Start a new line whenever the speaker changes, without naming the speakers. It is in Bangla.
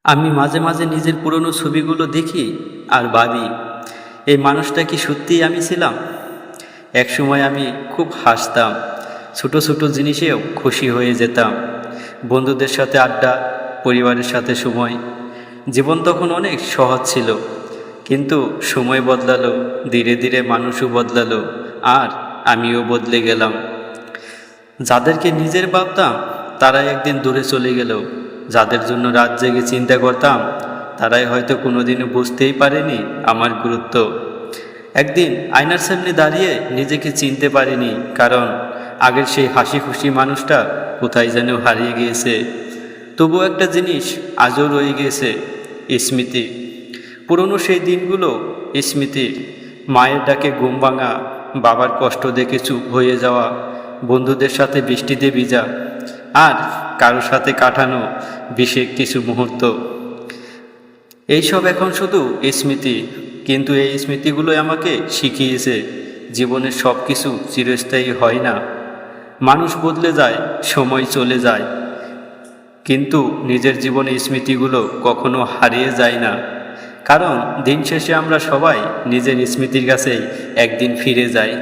আমি মাঝে মাঝে নিজের পুরনো ছবিগুলো দেখি আর ভাবি, এই মানুষটা কি সত্যিই আমি ছিলাম? একসময় আমি খুব হাসতাম, ছোট ছোট জিনিসেও খুশি হয়ে যেতাম। বন্ধুদের সাথে আড্ডা, পরিবারের সাথে সময়, জীবন তখন অনেক সহজ ছিল। কিন্তু সময় বদলালো, ধীরে ধীরে মানুষও বদলালো, আর আমিও বদলে গেলাম। যাদেরকে নিজের ভাবতাম তারাই একদিন দূরে চলে গেল। যাদের জন্য রাত জেগে চিন্তা করতাম তারাই হয়তো কোনোদিনও বুঝতেই পারেনি আমার গুরুত্ব। একদিন আয়নার সামনে দাঁড়িয়ে নিজেকে চিনতে পারিনি, কারণ আগের সেই হাসি খুশি মানুষটা কোথায় যেন হারিয়ে গিয়েছে। তবু একটা জিনিস আজও রয়ে গিয়েছে, স্মৃতি। পুরনো সেই দিনগুলো, স্মৃতি। মায়ের ডাকে ঘুম ভাঙা, বাবার কষ্ট দেখে চুপ হয়ে যাওয়া, বন্ধুদের সাথে বৃষ্টিতে ভিজা, আর কারো সাথে কাটানো বিশেষ কিছু মুহূর্ত। এইসব এখন শুধু স্মৃতি, কিন্তু এই স্মৃতিগুলোই আমাকে শিখিয়েছে জীবনের সব কিছু চিরস্থায়ী হয় না। মানুষ বদলে যায়, সময় চলে যায়, কিন্তু নিজের জীবনের স্মৃতিগুলো কখনো হারিয়ে যায় না। কারণ দিন শেষে আমরা সবাই নিজের স্মৃতির কাছেই একদিন ফিরে যাই।